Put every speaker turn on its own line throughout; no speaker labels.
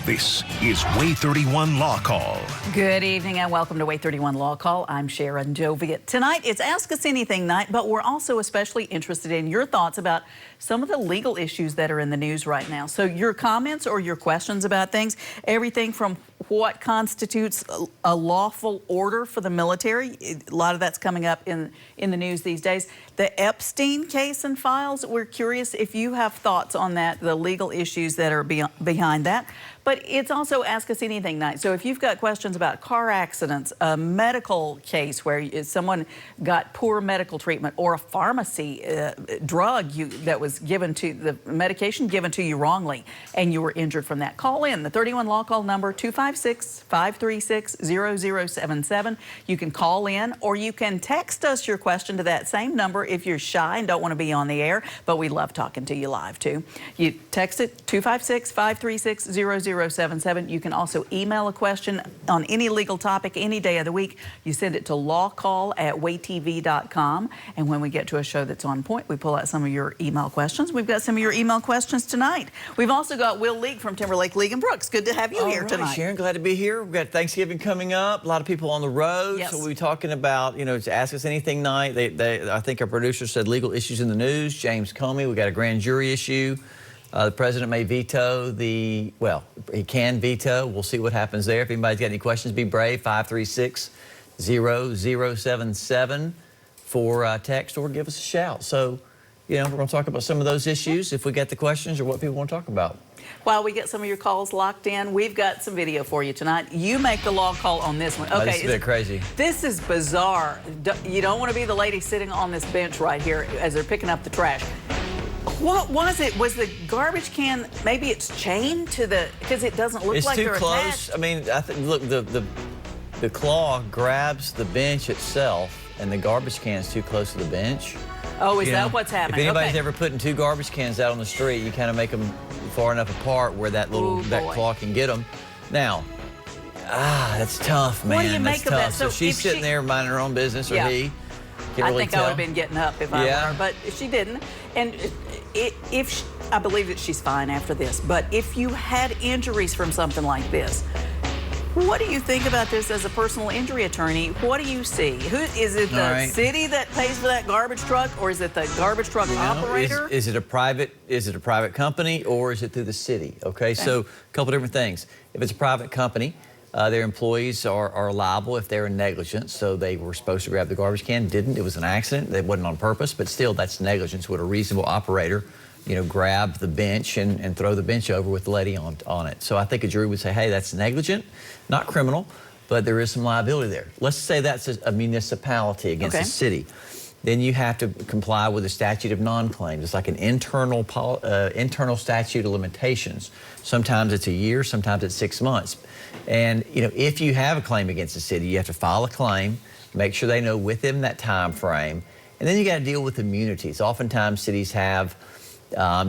This is WAAY 31 Law Call.
Good evening and welcome to WAAY 31 Law Call. I'm Sharon Joviet. Tonight it's Ask Us Anything night, but we're also especially interested in your thoughts about some of the legal issues that are in the news right now. So your comments or your questions about things, everything from what constitutes a lawful order for the military. A lot of that's coming up in the news these days. The Epstein case and files, we're curious if you have thoughts on that, the legal issues that are behind that. But it's also Ask Us Anything night. So if you've got questions about car accidents, a medical case where someone got poor medical treatment, or a pharmacy drug that was given to, the medication given to you wrongly, and you were injured from that, call in. The 31 Law Call number, 256-536-0077. You can call in, or you can text us your question to that same number if you're shy and don't want to be on the air, but we love talking to you live too. You text it, 256-536-0077. You can also email a question on any legal topic any day of the week. You send it to lawcall@waytv.com, and when we get to a show that's on point, we pull out some of your email questions. We've got some of your email questions tonight. We've also got Will League from Timberlake, League & Brooks. Good to have you here tonight.
Sharon, glad to be here. We've got Thanksgiving coming up. A lot of people on the road.
Yes.
So we'll be talking about, you know, it's Ask Us Anything night. I think our producer said legal issues in the news. James Comey, we got a grand jury issue. The president may veto well, he can veto. We'll see what happens there. If anybody's got any questions, be brave. 536-0077 for text, or give us a shout. So, you know, we're going to talk about some of those issues if we get the questions or what people want to talk about.
While we get some of your calls locked in, we've got some video for you tonight. You make the law call on this one. Okay,
this is a bit crazy.
This is bizarre. You don't want to be the lady sitting on this bench right here as they're picking up the trash. What was it? Was the garbage can, maybe it's chained to the, because it doesn't look like they're attached.
It's too close. I mean, I think, look, the claw grabs the bench itself, and the garbage can's too close to the bench.
Oh, is that what's happening?
If anybody's ever putting two garbage cans out on the street, you kind of make them far enough apart where that claw can get them. Now, that's tough, man.
What do you make of that?
So she's sitting there minding her own business, or he. Can't really tell.
I would have been getting up if I were her, but she didn't. And I believe that she's fine after this, but if you had injuries from something like this, what do you think about this as a personal injury attorney? What do you see? Is it the city that pays for that garbage truck, or is it the garbage truck operator?
Is it a private company, or is it through the city? Okay, so a couple different things. If it's a private company, their employees are liable if they're negligent. So they were supposed to grab the garbage can, didn't. It was an accident. It wasn't on purpose, but still, that's negligence. Would a reasonable operator, you know, grab the bench and throw the bench over with the lady on it? So I think a jury would say, hey, that's negligent, not criminal, but there is some liability there. Let's say that's a municipality against a city. Then you have to comply with the statute of non-claims. It's like an internal statute of limitations. Sometimes it's a year, sometimes it's 6 months. And, you know, if you have a claim against the city, you have to file a claim, make sure they know within that time frame, and then you got to deal with immunities. Oftentimes cities have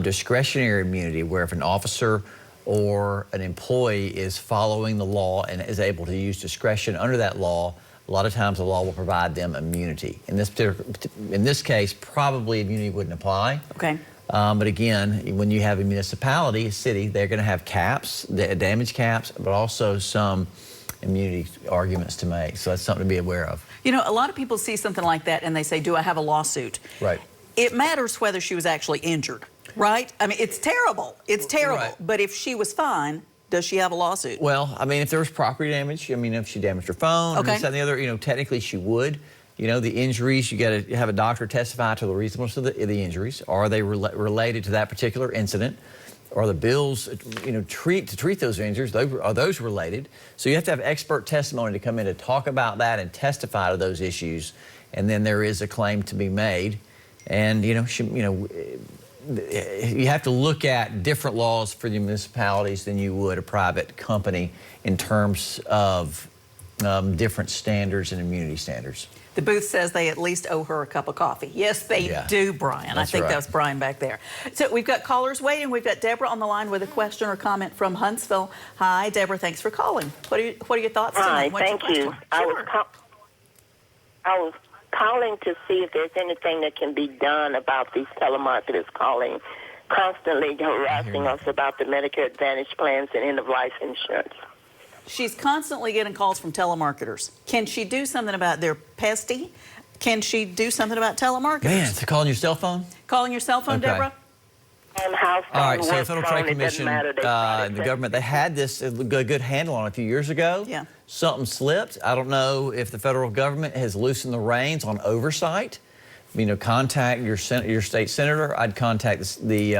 discretionary immunity, where if an officer or an employee is following the law and is able to use discretion under that law, a lot of times the law will provide them immunity. In this case, probably immunity wouldn't apply.
Okay.
But again, when you have a municipality, a city, they're going to have caps, damage caps, but also some immunity arguments to make. So that's something to be aware of.
You know, a lot of people see something like that and they say, do I have a lawsuit?
Right.
It matters whether she was actually injured, right? I mean, it's terrible. It's terrible.
Right.
But if she was fine, does she have a lawsuit?
Well, I mean, if there was property damage, I mean, if she damaged her phone, and this, that, and the other, you know, technically she would. You know, the injuries, you got to have a doctor testify to the reasonableness of the injuries. Are they related to that particular incident? Are the bills, you know, to treat those injuries, are those related? So you have to have expert testimony to come in to talk about that and testify to those issues. And then there is a claim to be made. And, you know, you have to look at different laws for the municipalities than you would a private company in terms of different standards and immunity standards.
The booth says they at least owe her a cup of coffee. Yes, they do, Brian. I think that was Brian back there. So we've got callers waiting. We've got Deborah on the line with a question or comment from Huntsville. Hi, Deborah. Thanks for calling. What are your thoughts tonight?
Hi, thank you.
Sure.
I was calling to see if there's anything that can be done about these telemarketers calling constantly harassing us about the Medicare Advantage plans and end-of-life insurance.
She's constantly getting calls from telemarketers. Can she do something about their pesty? Can she do something about telemarketers?
Man, so calling your cell phone?
Calling your cell phone,
Okay.
Deborah?
On house phone,
All right, so the
work
Federal
phone,
Trade
it doesn't
Commission
matter. They
and the government, they had this a good handle on it a few years ago.
Yeah.
Something slipped. I don't know if the federal government has loosened the reins on oversight. You know, contact your state senator. I'd contact the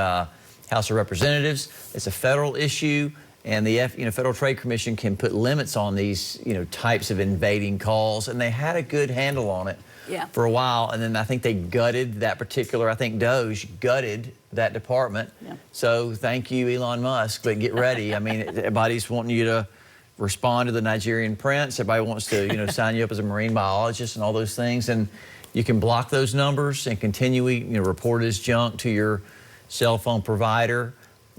House of Representatives. It's a federal issue, and the Federal Trade Commission can put limits on these types of invading calls, and they had a good handle on it.
Yeah.
For a while, and then I think they gutted that particular, DOJ gutted that department.
Yeah.
So thank you, Elon Musk, but get ready. I mean, everybody's wanting you to respond to the Nigerian prince. Everybody wants to, sign you up as a marine biologist and all those things. And you can block those numbers and continually, report it as junk to your cell phone provider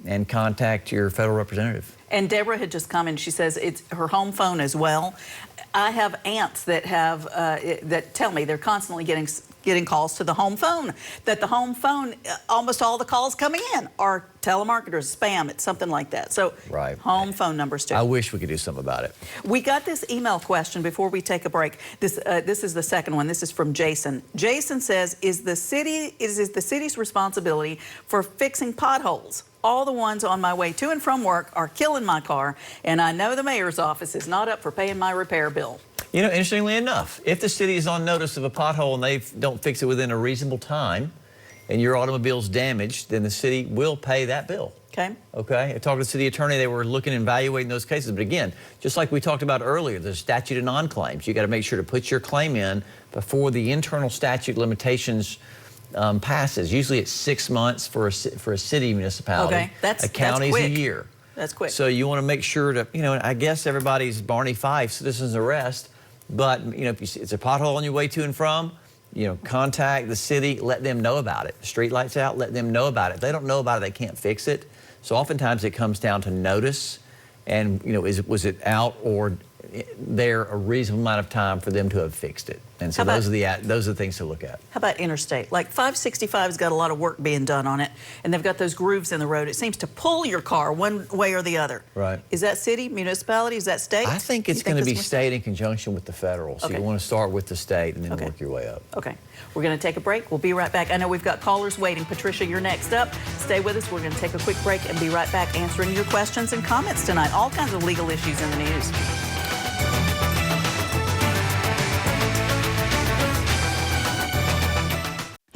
and contact your federal representative.
And Deborah had just come and she says it's her home phone as well. I have aunts that have that tell me they're constantly getting calls to the home phone. That the home phone, almost all the calls coming in are telemarketers, spam, it's something like that. So
Right.
Home phone numbers too.
I wish we could do something about it.
We got this email question before we take a break. This is the second one. This is from Jason. Jason says, is the city's responsibility for fixing potholes? All the ones on my way to and from work are killing my car, and I know the mayor's office is not up for paying my repair bill.
Interestingly enough, if the city is on notice of a pothole and they don't fix it within a reasonable time and your automobile's damaged, then the city will pay that bill.
Okay.
Okay. I talked to the city attorney. They were looking and evaluating those cases. But again, just like we talked about earlier, the statute of non-claims. You got to make sure to put your claim in before the internal statute limitations passes. Usually it's 6 months for a city municipality.
Okay.
A county's
quick.
a year.
That's quick.
So you want to make sure to, I guess everybody's Barney Fife, citizen's arrest. But, if it's a pothole on your way to and from, contact the city, let them know about it. Street lights out, let them know about it. If they don't know about it, they can't fix it. So oftentimes it comes down to notice and, was it out or there a reasonable amount of time for them to have fixed it. And so those are the things to look at.
How about interstate? Like 565's got a lot of work being done on it, and they've got those grooves in the road. It seems to pull your car one way or the other.
Right.
Is that city, municipality? Is that state?
I think it's going to be state in conjunction with the federal. So
Okay.
you want to start with the state and then
Okay.
work your way up.
Okay. We're going to take a break. We'll be right back. I know we've got callers waiting. Patricia, you're next up. Stay with us. We're going to take a quick break and be right back answering your questions and comments tonight. All kinds of legal issues in the news.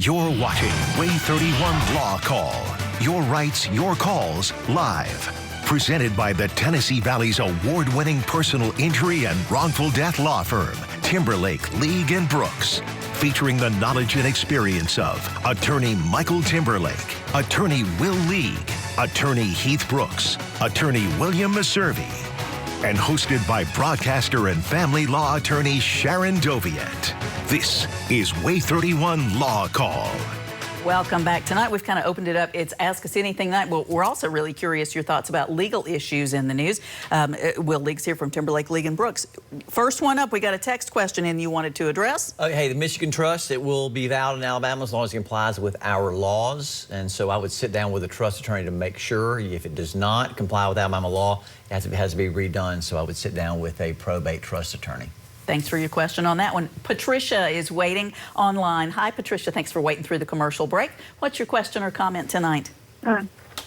You're watching WAAY 31 Law Call. Your rights, your calls, live. Presented by the Tennessee Valley's award-winning personal injury and wrongful death law firm, Timberlake, League & Brooks. Featuring the knowledge and experience of Attorney Michael Timberlake, Attorney Will League, Attorney Heath Brooks, Attorney William Maservi. And hosted by broadcaster and family law attorney Sharon Doviet. This is WAAY 31 Law Call.
Welcome back. Tonight we've kind of opened it up. It's Ask Us Anything night. Well, we're also really curious your thoughts about legal issues in the news. Will League's here from Timberlake, League & Brooks. First one up, we got a text question in you wanted to address.
Hey, the Michigan Trust, it will be valid in Alabama as long as it complies with our laws. And so I would sit down with a trust attorney to make sure if it does not comply with Alabama law, it has to be redone. So I would sit down with a probate trust attorney.
Thanks for your question on that one. Patricia is waiting online. Hi, Patricia. Thanks for waiting through the commercial break. What's your question or comment tonight?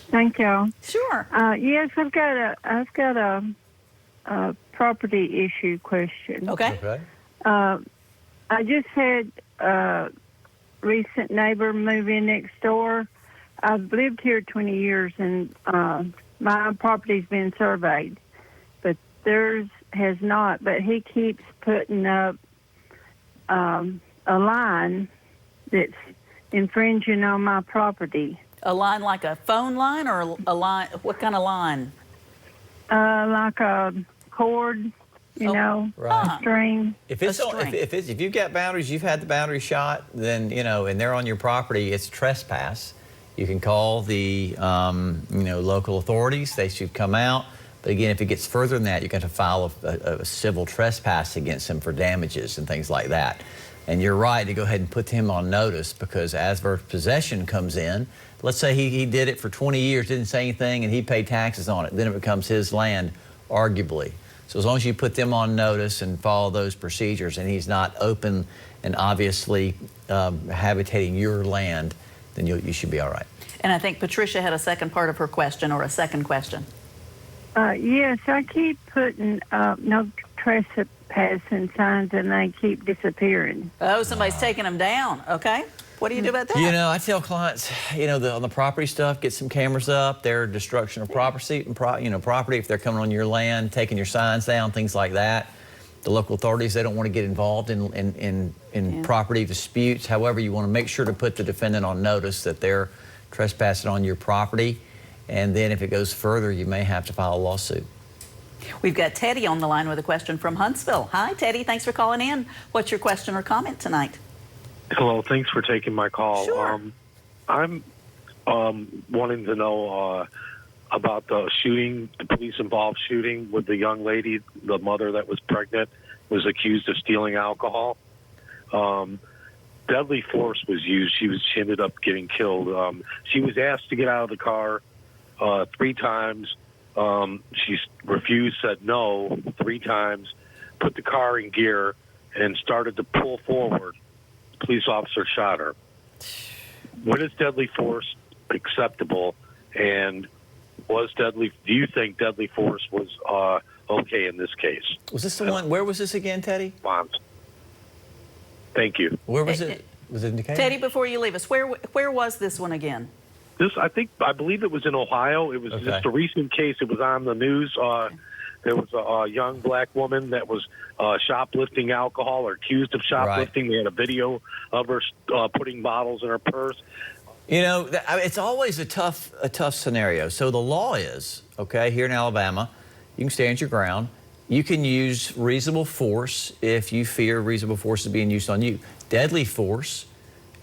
Thank you.
Sure.
Yes, I've got a property issue question.
Okay.
I just had a recent neighbor move in next door. I've lived here 20 years, and my property's been surveyed, but theirs has not. But he keeps putting up a line that's infringing on my property.
A line like a phone line or a line? What kind of line?
Like a cord,
Right.
string.
If you've got boundaries, you've had the boundary shot, then and they're on your property, it's trespass. You can call the local authorities. They should come out. But again, if it gets further than that, you're going to file a civil trespass against them for damages and things like that. And you're right to go ahead and put him on notice, because adverse possession comes in. Let's say he did it for 20 years, didn't say anything, and he paid taxes on it. Then it becomes his land, arguably. So as long as you put them on notice and follow those procedures, and he's not open and obviously habitating your land, then you should be all right.
And I think Patricia had a second part of her question, or a second question.
Yes, I keep putting no trespassing signs, and they keep disappearing.
Oh, somebody's taking them down. Okay. What do you do about that?
You know, I tell clients, you know, on the property stuff, get some cameras up. Their destruction of property, property, if they're coming on your land, taking your signs down, things like that. The local authorities, they don't want to get involved in property disputes. However, you want to make sure to put the defendant on notice that they're trespassing on your property. And then if it goes further, you may have to file a lawsuit.
We've got Teddy on the line with a question from Huntsville. Hi, Teddy. Thanks for calling in. What's your question or comment tonight?
Hello. Thanks for taking my call.
Sure.
I'm wanting to know about the shooting, the police-involved shooting with the young lady, the mother that was pregnant, was accused of stealing alcohol. Deadly force was used. She ended up getting killed. She was asked to get out of the car 3 times. She refused, said no 3 times, put the car in gear, and started to pull forward. The police officer shot her. When is deadly force acceptable? And do you think deadly force was okay in this case?
Was this the one? Where was this again, Teddy?
Thank you.
Where was it? Was it in Decatur?
Teddy, before you leave us, where was this one again?
I believe it was in Ohio. It was just a recent case. It was on the news. There was a young black woman that was shoplifting alcohol, or accused of shoplifting. Right. They had a video of her putting bottles in her purse.
You know, it's always a tough scenario. So the law is, okay, here in Alabama, you can stand your ground. You can use reasonable force if you fear reasonable force is being used on you. Deadly force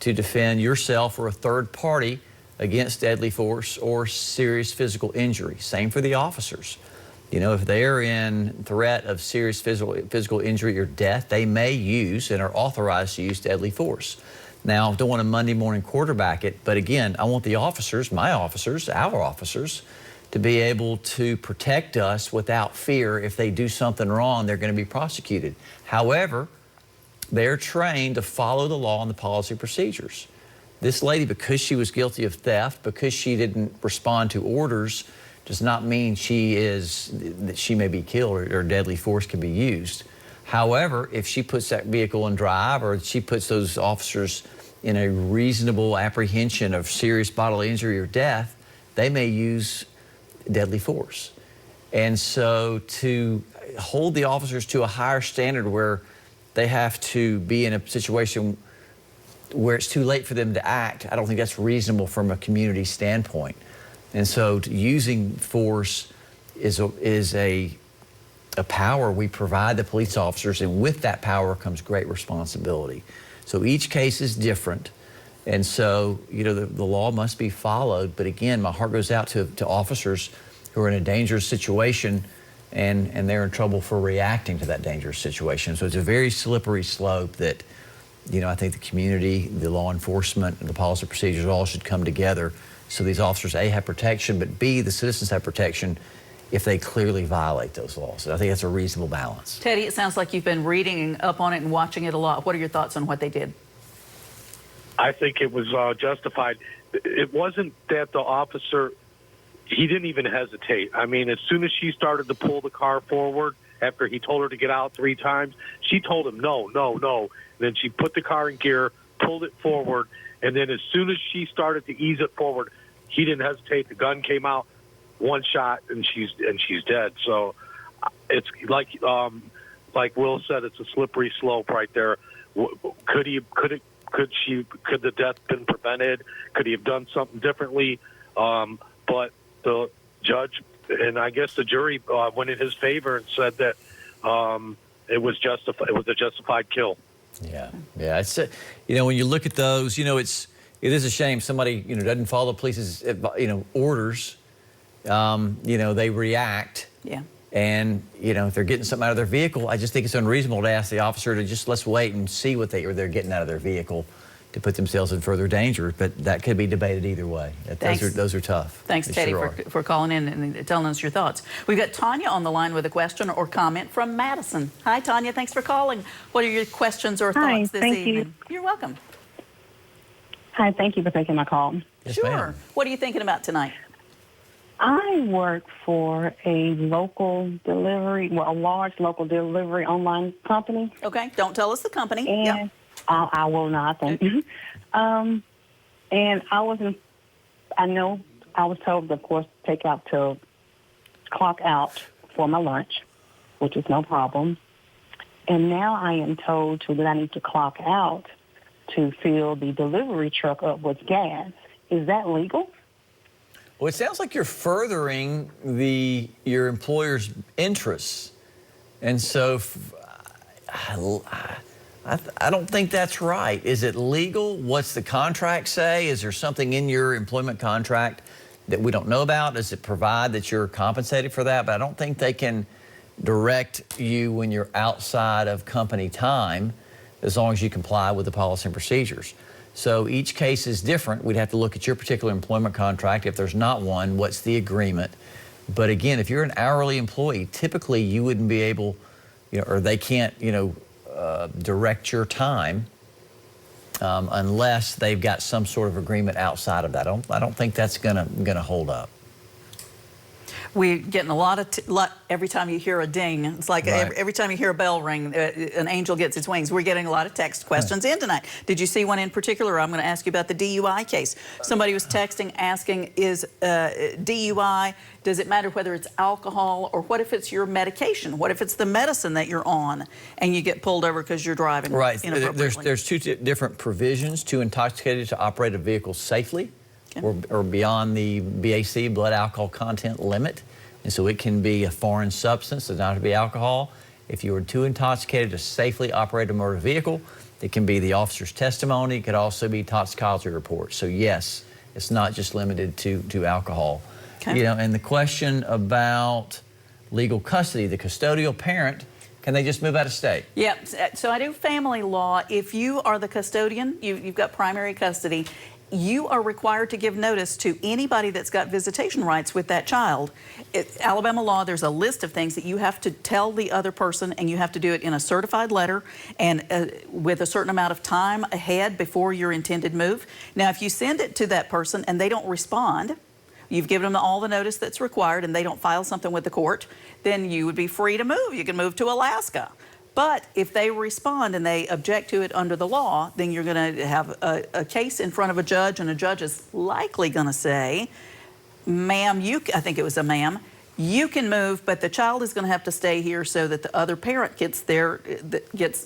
to defend yourself or a third party against deadly force or serious physical injury. Same for the officers. You know, if they're in threat of serious physical injury or death, they may use and are authorized to use deadly force. Now, I don't want to Monday morning quarterback it, but again, I want the officers, my officers, our officers, to be able to protect us without fear. If they do something wrong, they're going to be prosecuted. However, they're trained to follow the law and the policy procedures. This lady, because she was guilty of theft, because she didn't respond to orders, does not mean that she may be killed or deadly force can be used. However, if she puts that vehicle in drive, or she puts those officers in a reasonable apprehension of serious bodily injury or death, they may use deadly force. And so to hold the officers to a higher standard where they have to be in a situation where it's too late for them to act, I don't think that's reasonable from a community standpoint. And so using force is a power we provide the police officers, and with that power comes great responsibility. So each case is different, and so you know the law must be followed. But again, my heart goes out to officers who are in a dangerous situation, and they're in trouble for reacting to that dangerous situation. So it's a very slippery slope that, you know, I think the community, the law enforcement, and the policy procedures all should come together so these officers, A, have protection, but B, the citizens have protection if they clearly violate those laws. So I think that's a reasonable balance.
Teddy, it sounds like you've been reading up on it and watching it a lot. What are your thoughts on what they did?
I think it was justified. It wasn't that the officer, he didn't even hesitate. I mean, as soon as she started to pull the car forward, after he told her to get out 3 times, she told him, no, no, no. Then she put the car in gear, pulled it forward, and then as soon as she started to ease it forward, he didn't hesitate. The gun came out, 1 shot, and she's dead. So it's like Will said, it's a slippery slope right there. Could the death been prevented? Could he have done something differently? But the judge and I guess the jury went in his favor and said that it was justified. It was a justified kill.
Yeah. It's you know, when you look at those, you know, it is a shame somebody, you know, doesn't follow the police's, you know, orders. You know, they react.
Yeah.
And, you know, if they're getting something out of their vehicle, I just think it's unreasonable to ask the officer to just let's wait and see what they're getting out of their vehicle to put themselves in further danger. But that could be debated either way. Those are tough.
Thanks, Teddy, for calling in and telling us your thoughts. We've got Tanya on the line with a question or comment from Madison. Hi, Tanya. Thanks for calling. What are your questions or thoughts this evening? You're welcome.
Hi, thank you for taking my call.
Yes,
sure.
ma'am.
What are you thinking about tonight?
I work for a local delivery, a large local delivery online company.
Okay, don't tell us the company.
And I will not, thank you. And I was told, of course, take out to clock out for my lunch, which is no problem. And now I am told that I need to clock out to fill the delivery truck up with gas. Is that legal?
Well, it sounds like you're furthering your employer's interests. And so I don't think that's right. Is it legal? What's the contract say? Is there something in your employment contract that we don't know about? Does it provide that you're compensated for that? But I don't think they can direct you when you're outside of company time as long as you comply with the policy and procedures. So each case is different. We'd have to look at your particular employment contract. If there's not one, what's the agreement? But again, if you're an hourly employee, typically you wouldn't be able, or they can't, direct your time unless they've got some sort of agreement outside of that. I don't think that's gonna hold up.
We're getting a lot of, every time you hear a ding, it's like
right.
every time you hear a bell ring, an angel gets its wings. We're getting a lot of text questions in tonight. Did you see one in particular? I'm going to ask you about the DUI case. Somebody was texting asking, is DUI, does it matter whether it's alcohol or what if it's your medication? What if it's the medicine that you're on and you get pulled over because you're driving inappropriately?
There's two different provisions: too intoxicated to operate a vehicle safely, or beyond the BAC, blood alcohol content limit. And so it can be a foreign substance, does not have to be alcohol. If you are too intoxicated to safely operate a motor vehicle, it can be the officer's testimony. It could also be toxicology reports. So yes, it's not just limited to alcohol.
Okay.
And the question about legal custody, the custodial parent, can they just move out of state?
Yeah, so I do family law. If you are the custodian, you've got primary custody, you are required to give notice to anybody that's got visitation rights with that child. Alabama law, there's a list of things that you have to tell the other person, and you have to do it in a certified letter and with a certain amount of time ahead before your intended move. Now, if you send it to that person and they don't respond, you've given them all the notice that's required and they don't file something with the court, then you would be free to move. You can move to Alaska. But if they respond and they object to it under the law, then you're going to have a case in front of a judge, and a judge is likely going to say, ma'am, I think it was a ma'am, you can move, but the child is going to have to stay here so that the other parent gets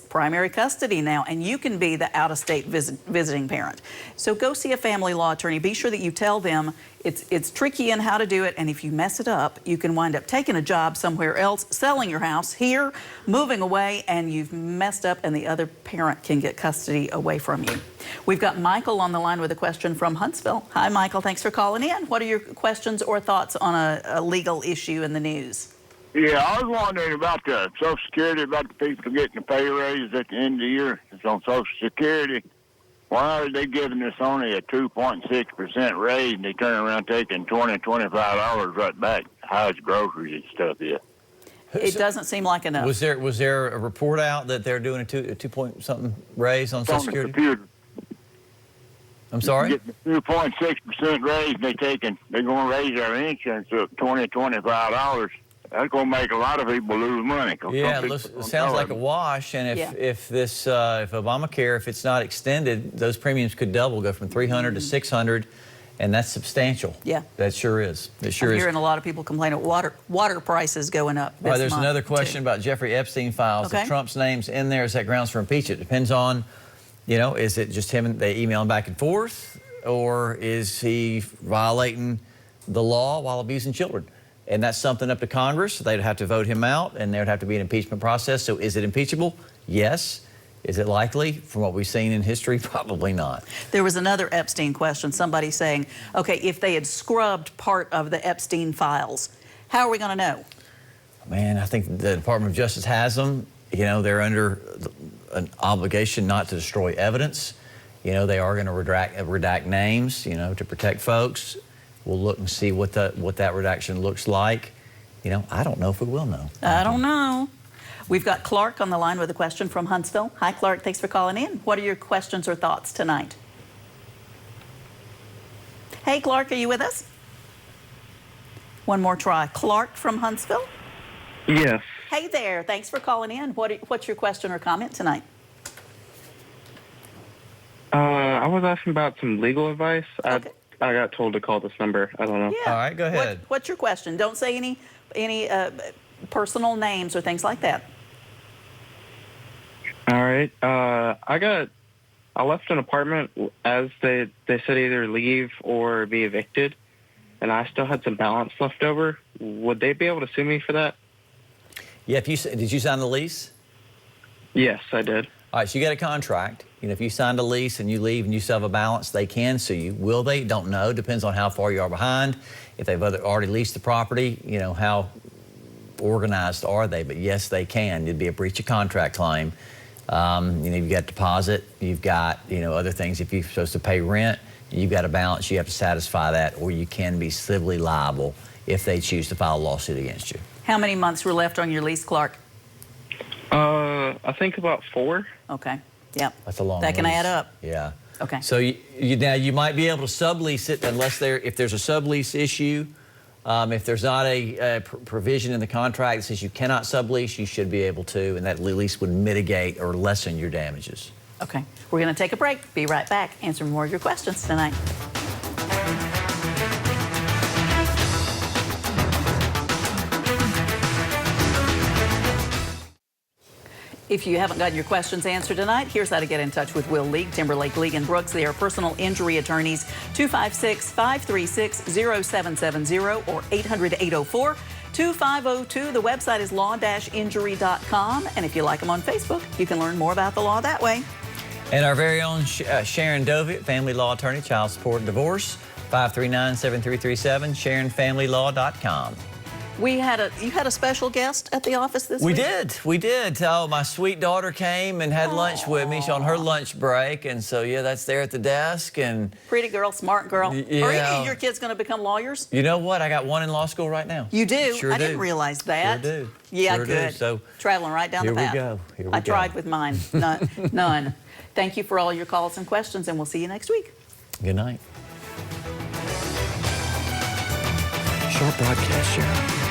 primary custody now, and you can be the out-of-state visiting parent. So go see a family law attorney. Be sure that you tell them it's tricky in how to do it, and if you mess it up, you can wind up taking a job somewhere else, selling your house here, moving away, and you've messed up, and the other parent can get custody away from you. We've got Michael on the line with a question from Huntsville. Hi, Michael. Thanks for calling in. What are your questions or thoughts on a legal issue in the news?
Yeah, I was wondering about the Social Security, about the people getting the pay raise at the end of the year. It's on Social Security. Why are they giving us only a 2.6% raise, and they turn around taking $20, $25 right back? How's groceries and stuff is?
It doesn't seem like enough.
Was there a report out that they're doing a 2-point-something raise on Social Security?
Computer.
I'm sorry?
Getting a 2.6% raise, they're going to raise our insurance up $20, $25. That's going to make a lot of people lose money.
Yeah, it sounds like a wash. And if Obamacare, if it's not extended, those premiums could double, go from $300 to $600, and that's substantial.
Yeah,
that sure is. It sure
I'm
is.
hearing a lot of people complain of water prices going up.
Right, there's another question about Jeffrey Epstein files.
Okay.
If Trump's name's in there, is that grounds for impeachment? It depends on, is it just him and they email him back and forth, or is he violating the law while abusing children? And that's something up to Congress. They'd have to vote him out, and there'd have to be an impeachment process. So is it impeachable? Yes. Is it likely? From what we've seen in history, probably not.
There was another Epstein question. Somebody saying, okay, if they had scrubbed part of the Epstein files, how are we going to know?
Man, I think the Department of Justice has them. You know, they're under an obligation not to destroy evidence. You know, they are going to redact names, you know, to protect folks. We'll look and see what that redaction looks like. You know, I don't know if we will know.
I don't know. We've got Clark on the line with a question from Huntsville. Hi, Clark. Thanks for calling in. What are your questions or thoughts tonight? Hey, Clark, are you with us? One more try. Clark from Huntsville?
Yes.
Hey there. Thanks for calling in. What's your question or comment tonight?
I was asking about some legal advice.
Okay.
I got told to call this number. I don't know.
Yeah.
All right, go ahead.
What's your question? Don't say any personal names or things like that.
All right. I left an apartment as they said either leave or be evicted, and I still had some balance left over. Would they be able to sue me for that?
Yeah, did you sign the lease?
Yes, I did.
All right, so you got a contract. You know, if you signed a lease and you leave and you still have a balance, they can sue you. Will they? Don't know. Depends on how far you are behind. If they've already leased the property, you know, how organized are they? But yes, they can. It'd be a breach of contract claim. You know, you've got deposit, you've got, you know, other things. If you're supposed to pay rent, you've got a balance, you have to satisfy that, or you can be civilly liable if they choose to file a lawsuit against you.
How many months were left on your lease, Clark?
I think about 4.
Okay. Yep.
That's a long
That can
lease.
add up.
Yeah.
Okay.
So now you might be able to sublease it if there's a sublease issue. If there's not a provision in the contract that says you cannot sublease, you should be able to, and that lease would mitigate or lessen your damages.
Okay. We're going to take a break. Be right back. Answer more of your questions tonight. If you haven't gotten your questions answered tonight, here's how to get in touch with Will League, Timberlake, League & Brooks. They are personal injury attorneys, 256-536-0770 or 800-804-2502. The website is law-injury.com. And if you like them on Facebook, you can learn more about the law that way.
And our very own Sharon Dovitt, family law attorney, child support and divorce, 539-7337, SharonFamilyLaw.com.
You had a special guest at the office this week?
We did. Oh, my sweet daughter came and had lunch with me. She's on her lunch break, and so yeah, that's there at the desk. And
pretty girl, smart girl.
Yeah.
Are any of your kids going to become lawyers?
You know what? I got one in law school right now.
You do?
Sure
I
do.
didn't realize that.
Sure do.
Yeah,
Sure
good.
do. So
traveling right down the path.
Here we go.
I tried with mine. None. Thank you for all your calls and questions, and we'll see you next week.
Good night. Short broadcast, Sharon.